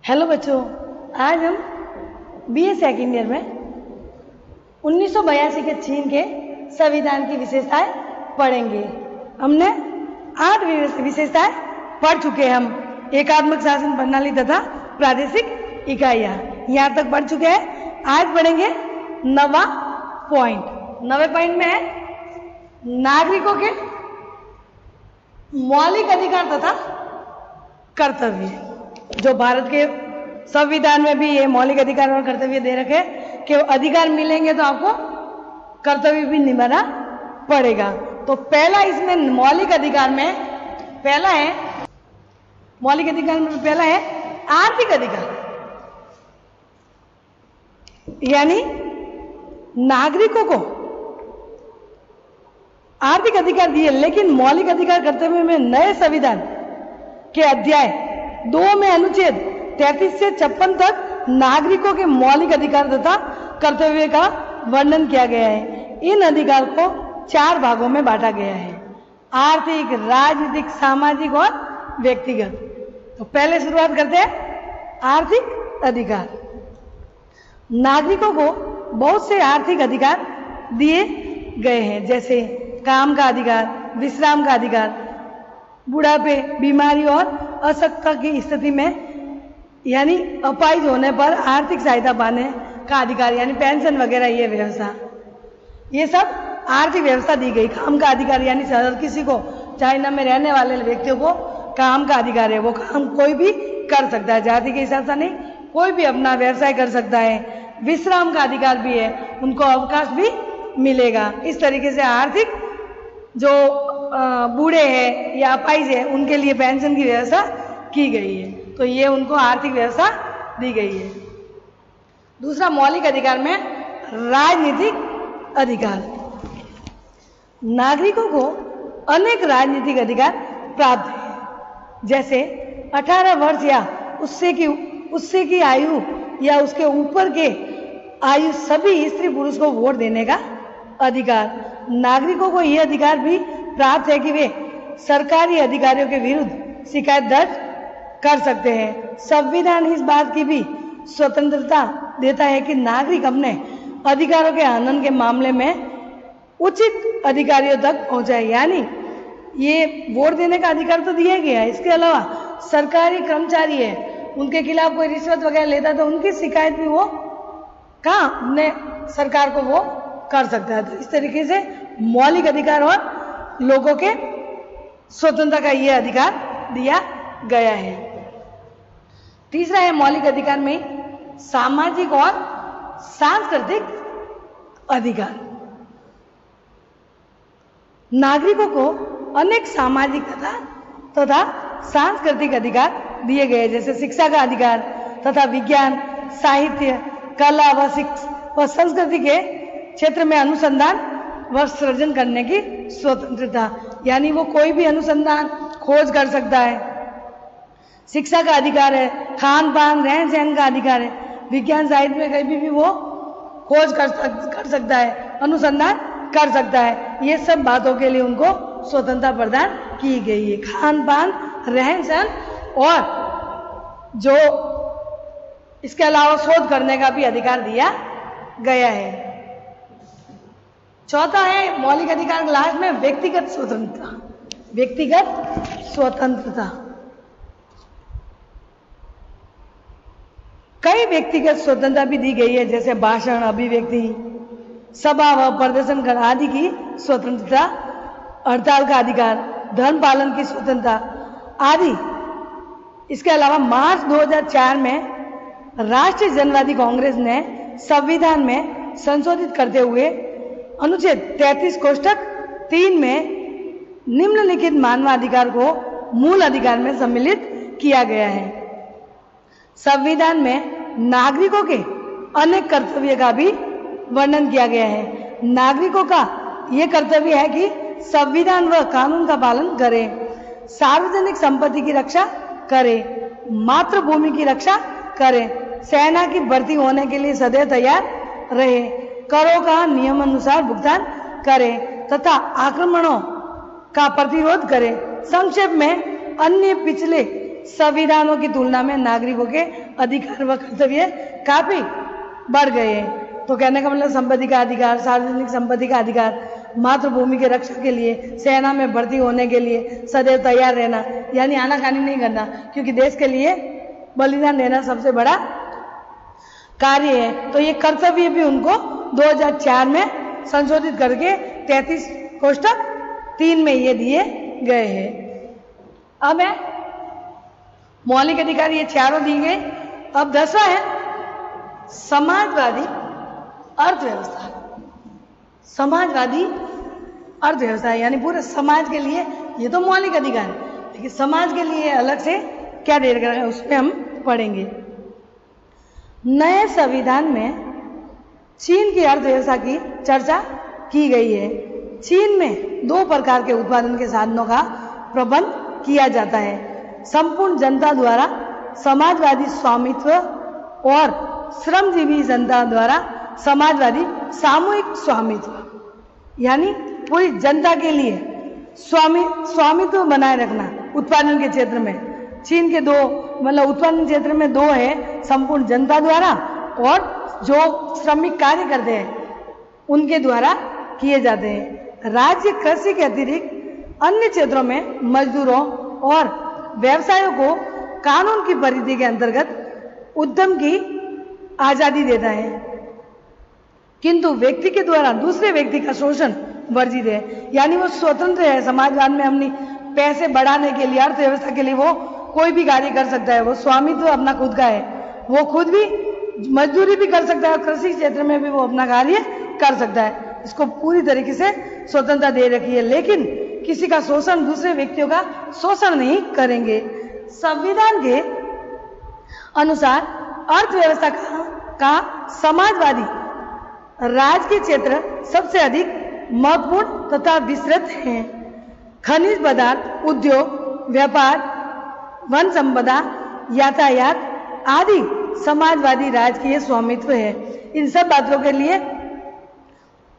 Hello बच्चों, आज हम बीए सेकेंड ईयर में 1982 के चीन के संविधान की विशेषताएं पढ़ेंगे। हमने 8 विशेषताएं पढ़ चुके हैं। हम एकात्मक शासन प्रणाली तथा प्रादेशिक इकाइयां यहाँ तक पढ़ चुके हैं। आज पढ़ेंगे 9वां पॉइंट। 9वें पॉइंट में है नागरिकों के मौलिक अधिकार तथा कर्तव्य। जो भारत के संविधान में भी ये मौलिक अधिकार और कर्तव्य दे रखे कि अधिकार मिलेंगे तो आपको कर्तव्य भी निभाना पड़ेगा। तो पहला इसमें मौलिक अधिकार में पहला है आर्थिक अधिकार, यानी नागरिकों को आर्थिक अधिकार दिए, लेकिन मौलिक अधिकार कर्तव्य में नए संविधान के अध्याय 2 में अनुच्छेद 33 से 56 तक नागरिकों के मौलिक अधिकार तथा कर्तव्य का वर्णन किया गया है। इन अधिकार को 4 भागों में बांटा गया है: आर्थिक, राजनीतिक, सामाजिक और व्यक्तिगत। तो पहले शुरुआत करते हैं आर्थिक अधिकार। नागरिकों को बहुत से आर्थिक अधिकार दिए गए हैं, जैसे काम का अधिकार, विश्राम का अधिकार, बुढ़ापे, बीमारी और अशक्तता की स्थिति में यानी अपाहिज होने पर आर्थिक सहायता पाने का अधिकार, यानी पेंशन वगैरह, ये व्यवस्था, ये सब आर्थिक व्यवस्था दी गई। काम का अधिकार यानी हर किसी को, चाइना में रहने वाले व्यक्तियों को काम का अधिकार है। वो काम कोई भी कर सकता है, जाति के हिसाब से नहीं, कोई भी अपना व्यवसाय कर सकता है। विश्राम का अधिकार भी है, उनको अवकाश भी मिलेगा। इस तरीके से आर्थिक जो बूढ़े हैं या अपाहिज है उनके लिए पेंशन की व्यवस्था की गई है। तो ये उनको आर्थिक व्यवस्था दी गई है। दूसरा मौलिक अधिकार में राजनीतिक अधिकार। नागरिकों को अनेक राजनीतिक अधिकार प्राप्त है, जैसे 18 वर्ष या उससे की आयु या उसके ऊपर के आयु सभी स्त्री पुरुष को वोट देने का अधिकार। नागरिकों को यह अधिकार भी प्राप्त है कि वे सरकारी अधिकारियों के विरुद्ध शिकायत दर्ज कर सकते हैं। संविधान इस बात की भी स्वतंत्रता देता है कि नागरिक अपने अधिकारों के हनन के मामले में उचित अधिकारियों तक पहुंचाए। यानी ये वोट देने का अधिकार तो दिया गया है, इसके अलावा सरकारी कर्मचारी है, उनके खिलाफ कोई रिश्वत वगैरह लेता तो उनकी शिकायत भी वो कहाँ अपने सरकार को वो कर सकता है। तो इस तरीके से मौलिक अधिकार और लोगों के स्वतंत्रता का यह अधिकार दिया गया है। तीसरा है मौलिक अधिकार में सामाजिक और सांस्कृतिक अधिकार। नागरिकों को अनेक सामाजिक तथा सांस्कृतिक अधिकार दिए गए, जैसे शिक्षा का अधिकार तथा विज्ञान, साहित्य, कला व संस्कृति के क्षेत्र में अनुसंधान व सृजन करने की स्वतंत्रता, यानी वो कोई भी अनुसंधान खोज कर सकता है। शिक्षा का अधिकार है, खान पान रहन सहन का अधिकार है, विज्ञान साहित्य में कहीं भी वो खोज कर सकता है, अनुसंधान कर सकता है। ये सब बातों के लिए उनको स्वतंत्रता प्रदान की गई है। खान पान, रहन सहन और जो इसके अलावा शोध करने का भी अधिकार दिया गया है। चौथा है मौलिक अधिकार लास्ट में व्यक्तिगत स्वतंत्रता। व्यक्तिगत स्वतंत्रता, कई व्यक्तिगत स्वतंत्रता भी दी गई है, जैसे भाषण, अभिव्यक्ति, सभा व प्रदर्शन कर आदि की स्वतंत्रता, हड़ताल का अधिकार, धर्म पालन की स्वतंत्रता आदि। इसके अलावा मार्च 2004 में राष्ट्रीय जनवादी कांग्रेस ने संविधान में संशोधित करते हुए अनुच्छेद 33 कोष्टक 3 में निम्नलिखित मानवाधिकार को मूल अधिकार में सम्मिलित किया गया है। संविधान में नागरिकों के अनेक कर्तव्य का भी वर्णन किया गया है। नागरिकों का यह कर्तव्य है कि संविधान व कानून का पालन करें, सार्वजनिक संपत्ति की रक्षा करें, मातृभूमि की रक्षा करें, सेना की भर्ती होने के लिए सदैव तैयार रहे, करों का नियमानुसार भुगतान करें तथा आक्रमणों का प्रतिरोध करें। संक्षेप में अन्य पिछले संविधानों की तुलना में नागरिकों के अधिकार व कर्तव्य काफी बढ़ गए हैं। तो कहने का मतलब संपत्ति का अधिकार, सार्वजनिक संपत्ति का अधिकार, मातृभूमि के रक्षा के लिए सेना में भर्ती होने के लिए सदैव तैयार रहना, यानी आनाकानी नहीं करना, क्योंकि देश के लिए बलिदान देना सबसे बड़ा कार्य है। तो ये कर्तव्य भी उनको 2004 में संशोधित करके 33 कोष्टक 3 में ये दिए गए हैं। अब है मौलिक अधिकार, ये चारों दी गए। अब 10वां है समाजवादी अर्थव्यवस्था। समाजवादी अर्थव्यवस्था यानी पूरे समाज के लिए ये तो मौलिक अधिकार है, लेकिन समाज के लिए अलग से क्या दे रखा है उसमें हम पढ़ेंगे। नए संविधान में चीन की अर्थव्यवस्था की चर्चा की गई है। चीन में 2 प्रकार के उत्पादन के साधनों का प्रबंध किया जाता है, संपूर्ण जनता द्वारा समाजवादी स्वामित्व और श्रमजीवी जनता द्वारा समाजवादी सामूहिक स्वामित्व, यानी पूरी जनता के लिए स्वामित्व बनाए रखना। उत्पादन के क्षेत्र में चीन के 2 मतलब उत्पादन क्षेत्र में 2 है, संपूर्ण जनता द्वारा और जो श्रमिक कार्य करते हैं उनके द्वारा किए जाते हैं। राज्य कृषि के अतिरिक्त अन्य क्षेत्रों में मजदूरों और व्यवसायों को कानून की परिधि के अंतर्गत उद्यम की आजादी देता है, किंतु व्यक्ति के द्वारा दूसरे व्यक्ति का शोषण वर्जित है, यानी वो स्वतंत्र है। समाजवाद में हमने पैसे बढ़ाने के लिए, अर्थव्यवस्था के लिए वो कोई भी कार्य कर सकता है, वो स्वामित्व अपना खुद का है, वो खुद भी मजदूरी भी कर सकता है और कृषि क्षेत्र में भी वो अपना कार्य कर सकता है। इसको पूरी तरीके से स्वतंत्रता दे रखी है, लेकिन किसी का शोषण, दूसरे व्यक्तियों का शोषण नहीं करेंगे। संविधान के अनुसार अर्थव्यवस्था का समाजवादी राज के क्षेत्र सबसे अधिक महत्वपूर्ण तथा विस्तृत हैं। खनिज पदार्थ, उद्योग, व्यापार, वन संपदा, यातायात आदि समाजवादी राजकीय स्वामित्व है। इन सब बातों के लिए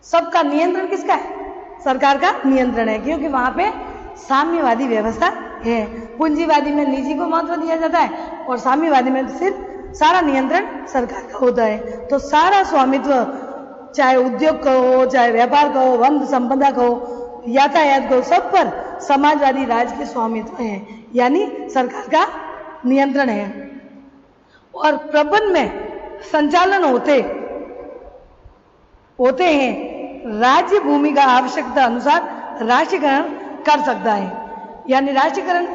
सबका नियंत्रण किसका है? सरकार का नियंत्रण है, क्योंकि वहां पे साम्यवादी व्यवस्था है। पूंजीवादी में निजी को महत्व दिया जाता है और साम्यवादी में सिर्फ सारा नियंत्रण सरकार का होता है। तो सारा स्वामित्व, चाहे उद्योग का हो, चाहे व्यापार का हो, वन संपदा का हो, यातायात को, सब पर समाजवादी राज के स्वामित्व है, यानी सरकार का नियंत्रण है। और प्रबंध में संचालन होते हैं। राज्य भूमि का आवश्यकता अनुसार राष्ट्रीयकरण कर सकता है, यानी राष्ट्रीयकरण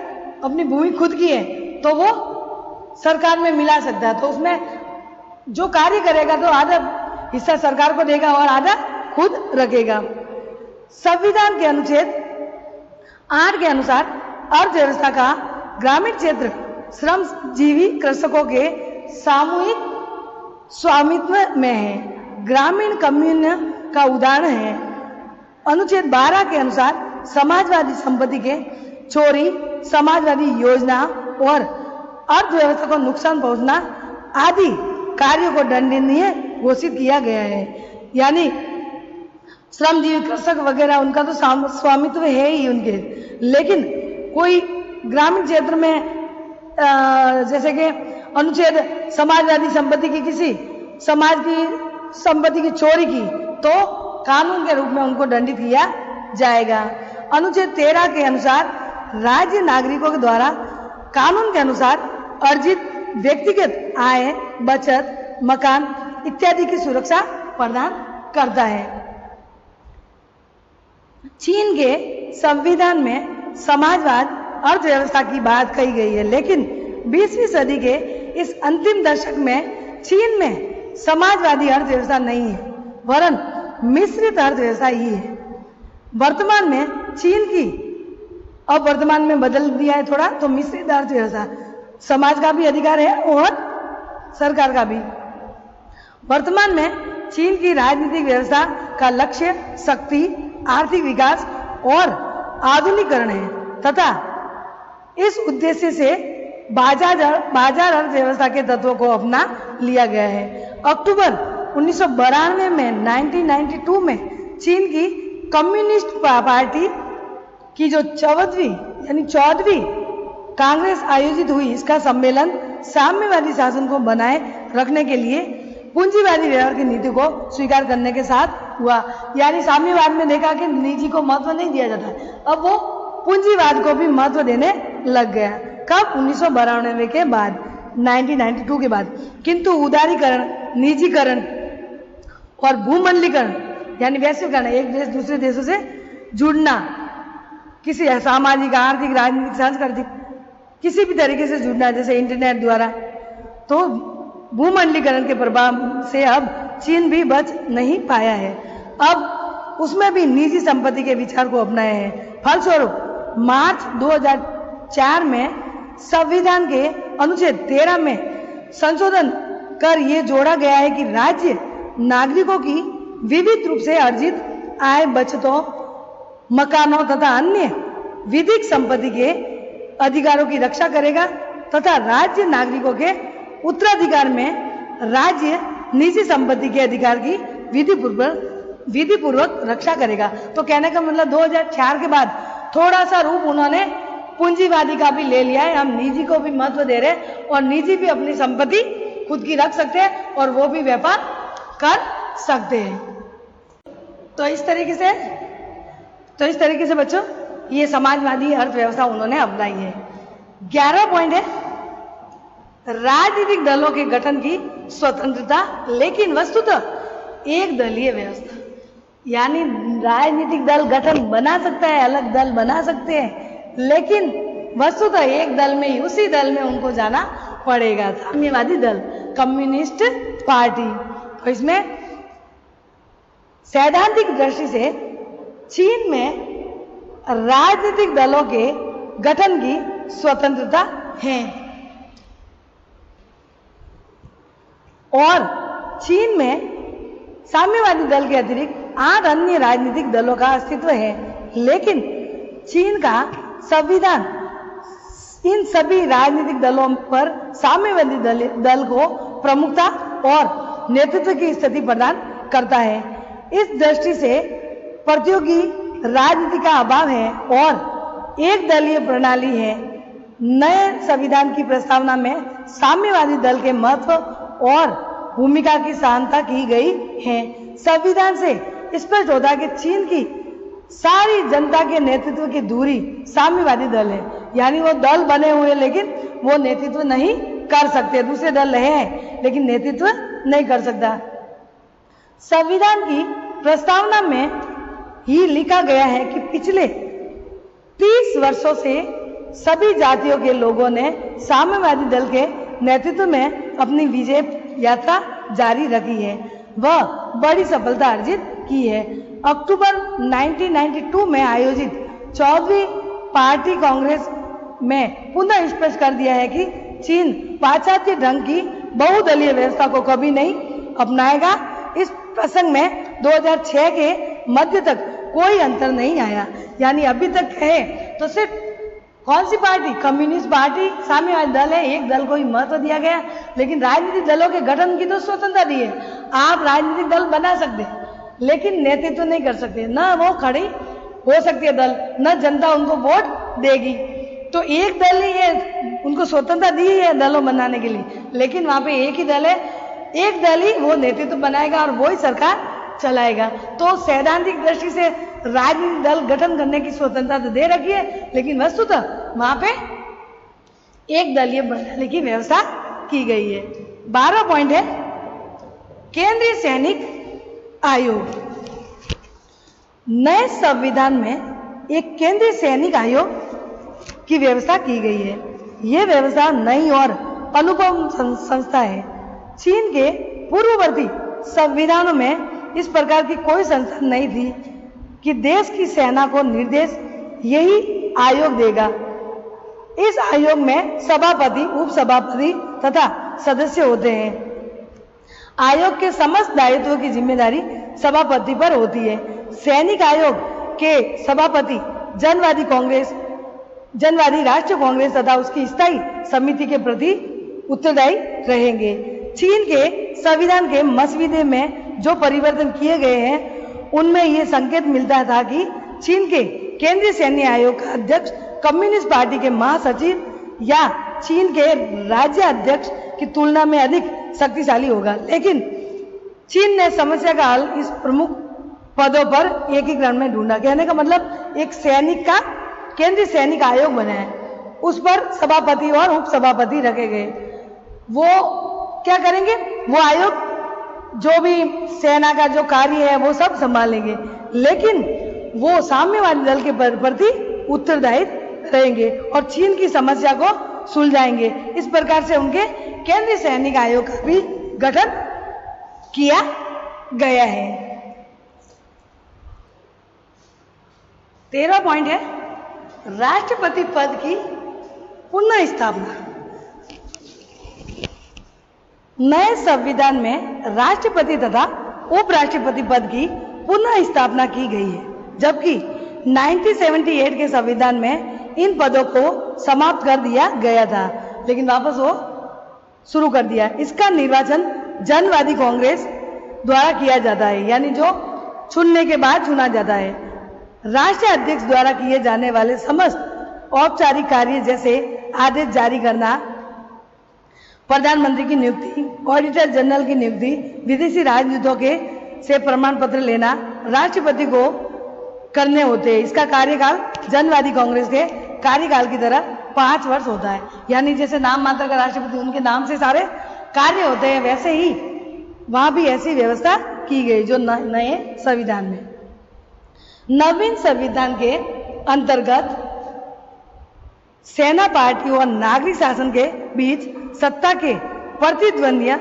अपनी भूमि खुद की है तो वो सरकार में मिला सकता है, तो उसमें जो कार्य करेगा तो आधा हिस्सा सरकार को देगा और आधा खुद रखेगा। संविधान के अनुच्छेद 8 के अनुसार अर्थव्यवस्था का ग्रामीण क्षेत्र श्रमजीवी कृषकों के सामूहिक स्वामित्व में है। ग्रामीण कम्युन का उदाहरण है। अनुच्छेद 12 के अनुसार समाजवादी संपत्ति के चोरी, समाजवादी योजना और अर्थव्यवस्था को नुकसान पहुंचना आदि कार्यों को दंडनीय घोषित किया गया है। यानी श्रमजीवी कृषक वगैरह उनका तो स्वामित्व है ही उनके, लेकिन कोई ग्रामीण क्षेत्र में जैसे कि अनुच्छेद समाजवादी संपत्ति की, किसी समाज की संपत्ति की चोरी की, तो कानून के रूप में उनको दंडित किया जाएगा। अनुच्छेद 13 के अनुसार राज्य नागरिकों के द्वारा कानून के अनुसार अर्जित व्यक्तिगत आय, बचत, मकान इत्यादि की सुरक्षा प्रदान करता है। चीन के संविधान में समाजवाद अर्थव्यवस्था की बात कही गई है, लेकिन 20वीं सदी के इस अंतिम दशक में चीन में समाजवादी अर्थव्यवस्था नहीं है, वरन मिश्रित अर्थव्यवस्था ही है। वर्तमान में चीन की, अब वर्तमान में बदल दिया है थोड़ा, तो मिश्रित अर्थव्यवस्था, समाज का भी अधिकार है और सरकार का भी। वर्तमान में चीन की राजनीतिक व्यवस्था का लक्ष्य शक्ति, आर्थिक विकास और आधुनिकीकरण है तथा इस उद्देश्य से बाजार अर्थव्यवस्था के तत्वों को अपना लिया गया है। अक्टूबर 1992 में 1992 में चीन की कम्युनिस्ट पार्टी की जो 14वीं कांग्रेस आयोजित हुई। इसका सम्मेलन साम्यवादी शासन को बनाए रखने के लिए पूंजीवादी व्यवहार की नीति को स्वीकार करने के साथ हुआ। यानी साम्यवाद में देखा कि निजी को महत्व नहीं दिया जाता, अब वो पूंजीवाद को भी महत्व देने लग गया। कब? 1992 के बाद, 1992 के बाद। किंतु उदारीकरण, निजीकरण और भूमंडलीकरण यानी वैश्वीकरण, एक देश दूसरे देशों से जुड़ना, किसी सामाजिक, आर्थिक, राजनीतिक, सांस्कृतिक किसी भी तरीके से जुड़ना, जैसे इंटरनेट द्वारा, तो भूमंडलीकरण के प्रभाव से अब चीन भी बच नहीं पाया है। अब उसमें भी निजी संपत्ति के विचार को अपनाया है। फलस्वरूप मार्च 2004 में संविधान के अनुच्छेद 13 में संशोधन कर ये जोड़ा गया है कि राज्य नागरिकों की विविध रूप से अर्जित आय, बचतों, मकानों तथा अन्य विधिक संपत्ति के अधिकारों की रक्षा करेगा तथा राज्य नागरिकों के उत्तराधिकार में राज्य निजी संपत्ति के अधिकार की विधि पूर्वक रक्षा करेगा। तो कहने का मतलब 2004 के बाद थोड़ा सा रूप उन्होंने पूंजीवादी का भी ले लिया है। हम निजी को भी महत्व दे रहे हैं और निजी भी अपनी संपत्ति खुद की रख सकते हैं और वो भी व्यापार कर सकते हैं। तो इस तरीके से बच्चों ये समाजवादी अर्थव्यवस्था उन्होंने अपनाई है। 11 पॉइंट है राजनीतिक दलों के गठन की स्वतंत्रता, लेकिन वस्तुतः एक दलीय व्यवस्था, यानी राजनीतिक दल गठन बना सकता है, अलग दल बना सकते हैं, लेकिन वस्तुतः एक दल में ही, उसी दल में उनको जाना पड़ेगा। साम्यवादी दल, कम्युनिस्ट पार्टी। तो इसमें सैद्धांतिक दृष्टि से चीन में राजनीतिक दलों के गठन की स्वतंत्रता है और चीन में साम्यवादी दल के अतिरिक्त 8 अन्य राजनीतिक दलों का अस्तित्व है। लेकिन चीन का संविधान इन सभी राजनीतिक दलों पर साम्यवादी दल को प्रमुखता और नेतृत्व की स्थिति प्रदान करता है। इस दृष्टि से प्रतियोगी राजनीति का अभाव है और एक दलीय प्रणाली है। नए संविधान की प्रस्तावना में साम्यवादी दल के महत्व और भूमिका की सराहना की गई है। संविधान से स्पष्ट होता है कि चीन की सारी जनता के नेतृत्व की दूरी साम्यवादी दल है, यानी वो दल बने हुए लेकिन वो नेतृत्व नहीं कर सकते। दूसरे दल हैं लेकिन नेतृत्व नहीं कर सकता। संविधान की प्रस्तावना में ही लिखा गया है कि पिछले 30 वर्षों से सभी जातियों के लोगों ने साम्यवादी दल के नेतृत्व में अपनी विजय यात्रा जारी रखी है, वह बड़ी सफलता अर्जित की है। अक्टूबर 1992 में आयोजित 14वीं पार्टी कांग्रेस में पुनः स्पष्ट कर दिया है कि चीन पाश्चात्य ढंग की बहुदलीय व्यवस्था को कभी नहीं अपनाएगा। इस प्रसंग में 2006 के मध्य तक कोई अंतर नहीं आया, यानी अभी तक है तो सिर्फ कौन सी पार्टी, कम्युनिस्ट पार्टी, साम्यवादी दल है, एक दल को ही महत्व दिया गया, लेकिन राजनीतिक दलों के गठन की तो स्वतंत्रता दी है। आप राजनीतिक दल बना सकते हैं लेकिन नेतृत्व नहीं कर सकते, न वो खड़ी हो सकती है दल, न जनता उनको वोट देगी। तो एक दल ही है, उनको स्वतंत्रता दी है दलों बनाने के लिए, लेकिन वहां पे एक ही दल है, एक दल ही वो नेतृत्व बनाएगा और वो ही सरकार चलाएगा। तो सैद्धांतिक दृष्टि से राजनीतिक दल गठन करने की स्वतंत्रता तो दे रखी है, लेकिन वस्तुतः वहां पे एक दलीय प्रणाली की व्यवस्था की गई है। 12 पॉइंट है केंद्रीय सैनिक आयोग। नए संविधान में एक केंद्रीय सैनिक आयोग की व्यवस्था की गई है। यह व्यवस्था नई और अनुपम संस्था है। चीन के पूर्ववर्ती संविधानों में इस प्रकार की कोई संस्था नहीं थी कि देश की सेना को निर्देश यही आयोग देगा। इस आयोग में सभापति, उपसभापति तथा सदस्य होते हैं। आयोग के समस्त दायित्वों की जिम्मेदारी सभापति पर होती है। सैनिक आयोग के सभापति जनवादी राष्ट्रीय कांग्रेस तथा उसकी स्थायी समिति के प्रति उत्तरदायी रहेंगे। चीन के संविधान के मसौदे में जो परिवर्तन किए गए हैं उनमें यह संकेत मिलता था कि चीन के केंद्रीय सैन्य आयोग का अध्यक्ष कम्युनिस्ट पार्टी के महासचिव या चीन के राज्य अध्यक्ष की तुलना में अधिक शक्तिशाली होगा। लेकिन चीन ने समस्या का हल इस प्रमुख पदों पर एकीकरण में ढूंढा। कहने का मतलब एक सैनिक का केंद्रीय सैनिक आयोग बना है, उस पर सभापति और उप सभापति रखे गए। वो क्या करेंगे? वो आयोग जो भी सेना का जो कार्य है वो सब संभालेंगे, लेकिन वो साम्यवादी दल के प्रति उत्तरदायी रहेंगे और चीन की समस्या को सुलझाएंगे। इस प्रकार से उनके केंद्रीय सैनिक आयोग का भी गठन किया गया है। 13वां पॉइंट है राष्ट्रपति पद की पुनः स्थापना। नए संविधान में राष्ट्रपति तथा उपराष्ट्रपति पद की पुनः स्थापना की गई है, जबकि 1978 के संविधान में इन पदों को समाप्त कर दिया गया था, लेकिन वापस वो शुरू कर दिया। इसका निर्वाचन जनवादी कांग्रेस द्वारा किया जाता है, यानी जो चुनने के बाद चुना जाता है। राष्ट्रीय अध्यक्ष द्वारा किए जाने वाले समस्त औपचारिक कार्य जैसे आदेश जारी करना, प्रधानमंत्री की नियुक्ति, ऑडिटर जनरल की नियुक्ति, विदेशी राजदूतों के से प्रमाण पत्र लेना राष्ट्रपति को करने होते हैं। इसका कार्यकाल जनवादी कांग्रेस के कार्यकाल की तरह 5 वर्ष होता है, यानी जैसे नाम मात्र का राष्ट्रपति उनके नाम से सारे कार्य होते हैं, वैसे ही वहां भी ऐसी व्यवस्था की गई जो नए संविधान में। नवीन संविधान के अंतर्गत सेना पार्टी और नागरिक शासन के बीच सत्ता के प्रतिद्वंदियां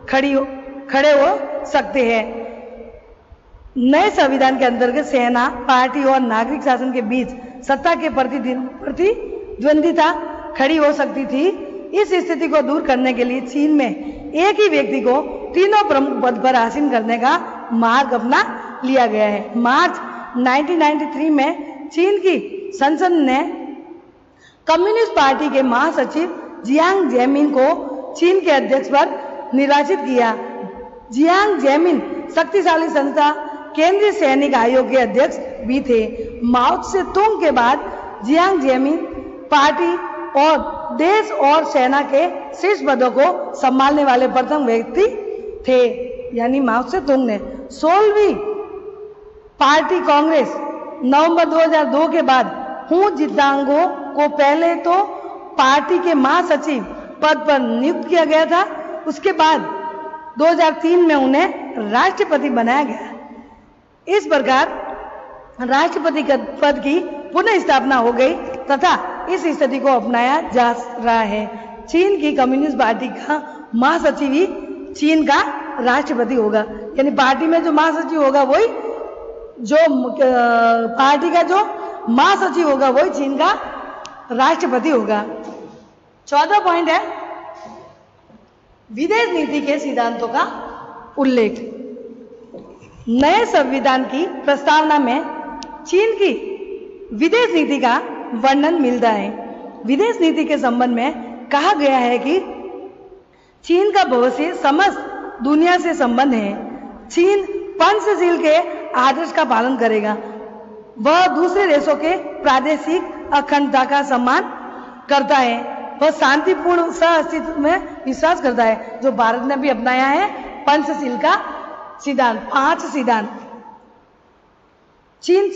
खड़े हो सकते हैं। नए संविधान के अंतर्गत सेना पार्टी और नागरिक शासन के बीच सत्ता के प्रतिद्वंदिता खड़ी हो सकती थी। इस स्थिति को दूर करने के लिए चीन में एक ही व्यक्ति को तीनों प्रमुख पद पर आसीन करने का मार्ग अपना लिया गया है। मार्च 1993 में चीन की संसद ने कम्युनिस्ट पार्टी के महासचिव जियांग जेमिन को चीन के अध्यक्ष पर निर्वाचित किया। जियांग जेमिन शक्तिशाली संस्था केंद्रीय सैनिक आयोग के अध्यक्ष भी थे। माओ से तुंग के बाद जियांग जेमिन पार्टी और देश और सेना के शीर्ष पदों को संभालने वाले प्रथम व्यक्ति थे, यानी माओ से तुंग ने। 16वीं पार्टी कांग्रेस नवंबर 2002 के बाद हू जितांगो को पहले तो पार्टी के महासचिव पद पर नियुक्त किया गया था, उसके बाद 2003 में उन्हें राष्ट्रपति बनाया गया। इस प्रकार राष्ट्रपति पद की पुनः स्थापना हो गई तथा इस स्थिति को अपनाया जा रहा है। चीन की कम्युनिस्ट पार्टी का महासचिव ही चीन का राष्ट्रपति होगा, यानी पार्टी में जो महासचिव होगा वही जो पार्टी का जो महासचिव होगा वही चीन का राष्ट्रपति होगा। 14वां पॉइंट है विदेश नीति के सिद्धांतों का उल्लेख। नए संविधान की प्रस्तावना में चीन की विदेश नीति का वर्णन मिलता है। विदेश नीति के संबंध में कहा गया है कि चीन का भविष्य समस्त दुनिया से संबंध है। चीन पंचशील के आदर्श का पालन करेगा। वह दूसरे देशों के प्रादेशिक अखंडता का सम्मान करता है। वह शांतिपूर्ण सह अस्तित्व में विश्वास करता है, जो भारत ने भी अपनाया है पंचशील का सिद्धांत, 5 सिद्धांत। चीन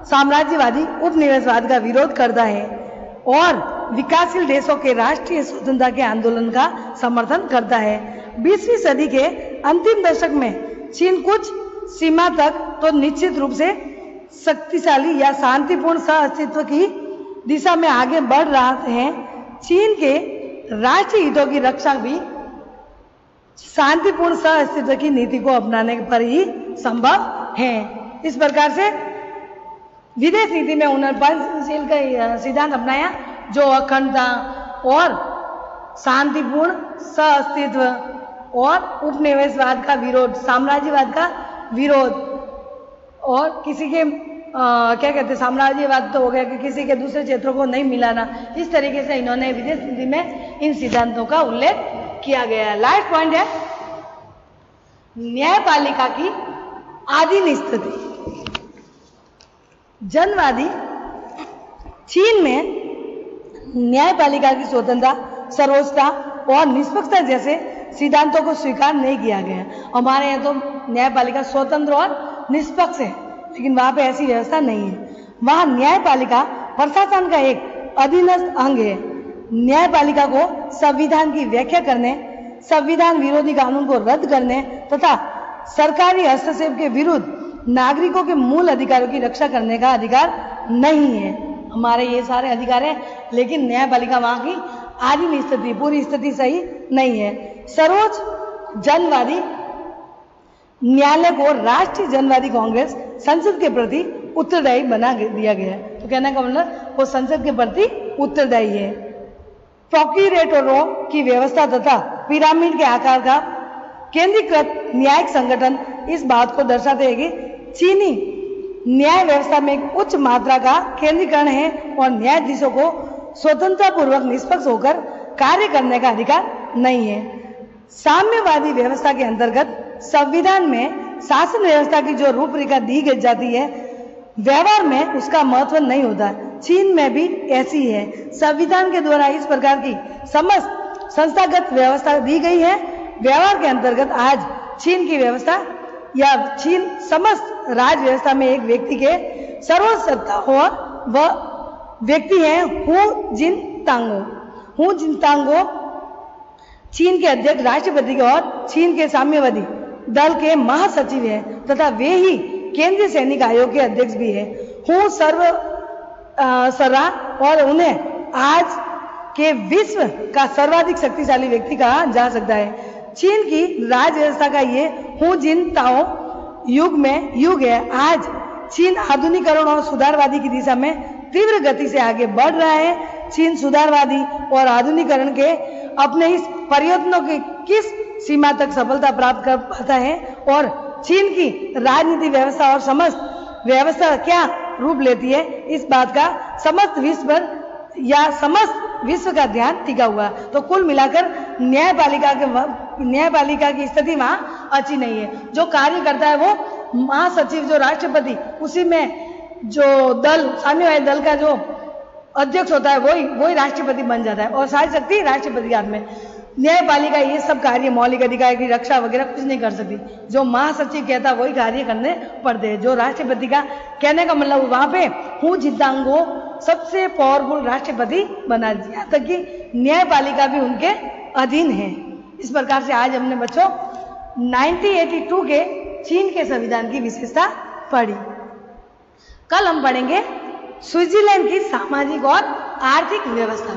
साम्राज्यवादी उपनिवेशवाद का विरोध करता है और विकासशील देशों के राष्ट्रीय स्वतंत्रता के आंदोलन का समर्थन करता है। 20वीं सदी के अंतिम दशक में चीन कुछ सीमा तक तो निश्चित रूप से शक्तिशाली या शांतिपूर्ण सह अस्तित्व की दिशा में आगे बढ़ रहा है। चीन के राष्ट्रीय हितों की रक्षा भी शांतिपूर्ण सह अस्तित्व की नीति को अपनाने पर ही संभव है। इस प्रकार से विदेश नीति में उन्होंने पंचशील का सिद्धांत अपनाया, जो अखंडता और शांतिपूर्ण सह अस्तित्व और उपनिवेशवाद का विरोध, साम्राज्यवाद का विरोध और किसी के क्या कहते हैं, साम्राज्यवाद तो हो गया कि किसी के दूसरे क्षेत्रों को नहीं मिलाना। इस तरीके से इन्होंने विदेश नीति में इन सिद्धांतों का उल्लेख किया गया है। लास्ट पॉइंट है न्यायपालिका की आधीन स्थिति। जनवादी चीन में न्यायपालिका की स्वतंत्रता, सर्वोच्चता और निष्पक्षता जैसे सिद्धांतों को स्वीकार नहीं किया गया। हमारे यहाँ तो न्यायपालिका स्वतंत्र और निष्पक्ष है, लेकिन वहां पे ऐसी व्यवस्था नहीं है। वहां न्यायपालिका प्रशासन का एक अधीनस्थ अंग है। न्यायपालिका को संविधान की व्याख्या करने, संविधान विरोधी कानून को रद्द करने तथा सरकारी हस्तक्षेप के विरुद्ध नागरिकों के मूल अधिकारों की रक्षा करने का अधिकार नहीं है। हमारे ये सारे अधिकार हैं, लेकिन न्यायपालिका वहां की आधी नहीं स्थिति, पूरी स्थिति सही नहीं है। सर्वोच्च जनवादी न्यायालय को राष्ट्रीय जनवादी कांग्रेस संसद के प्रति उत्तरदायी बना दिया गया है। तो कहने का मतलब वो संसद के प्रति उत्तरदायी है। प्रोक्यूरेटरों की व्यवस्था तथा पिरामिड के आकार का केंद्रीकृत न्यायिक संगठन इस बात को दर्शाते हैं कि चीनी न्याय व्यवस्था में एक उच्च मात्रा का केंद्रीकरण है और न्यायाधीशों को स्वतंत्रता पूर्वक निष्पक्ष होकर कार्य करने का अधिकार नहीं है। साम्यवादी व्यवस्था के अंतर्गत संविधान में शासन व्यवस्था की जो रूपरेखा दी गई जाती है, व्यवहार में उसका महत्व नहीं होता। चीन में भी ऐसी है। संविधान के द्वारा इस प्रकार की समस्त संस्थागत व्यवस्था दी गई है। व्यवहार के अंतर्गत आज चीन की व्यवस्था या चीन समस्त राज व्यवस्था में एक व्यक्ति के सर्वोच्च सत्ता और वह व्यक्ति है हू जिनतांगो। हू जिनतांगो चीन के अध्यक्ष राष्ट्रपति के और चीन के साम्यवादी दल के महासचिव हैं तथा वे ही केंद्रीय सैनिक आयोग के अध्यक्ष भी हैं। हू सर्रा और उन्हें आज के विश्व का सर्वाधिक शक्तिशाली व्यक्ति कहा जा सकता है। चीन की राज व्यवस्था का ये हू जिनताओ युग है। आज चीन आधुनिकीकरण और सुधारवादी की दिशा में तीव्र गति से आगे बढ़ रहा है। चीन सुधारवादी और आधुनिकीकरण के अपने इस प्रयत्नों की किस सीमा तक सफलता प्राप्त कर पाता है और चीन की राजनीतिक व्यवस्था और समस्त व्यवस्था क्या रूप लेती है, इस बात का समस्त विश्व का ध्यान टिका हुआ। तो कुल मिलाकर न्यायपालिका की स्थिति वहां अच्छी नहीं है। जो कार्य करता है वो महासचिव, जो राष्ट्रपति, उसी में जो दल साम्यवादी दल का जो अध्यक्ष होता है वही राष्ट्रपति बन जाता है और सारी शक्ति राष्ट्रपति के हाथ में। न्यायपालिका ये सब कार्य, मौलिक अधिकार की रक्षा वगैरह कुछ नहीं कर सकती। जो महासचिव कहता है वही कार्य करने पड़ते हैं। जो राष्ट्रपति का कहने का मतलब वहां पे हू जिनतांगो सबसे पावरफुल राष्ट्रपति बना दिया, यहाँ तक कि न्यायपालिका भी उनके अधीन है। इस प्रकार से आज हमने बच्चों 1982 के चीन के संविधान की विशेषता पढ़ी। कल हम पढ़ेंगे स्विट्जरलैंड की सामाजिक और आर्थिक व्यवस्था।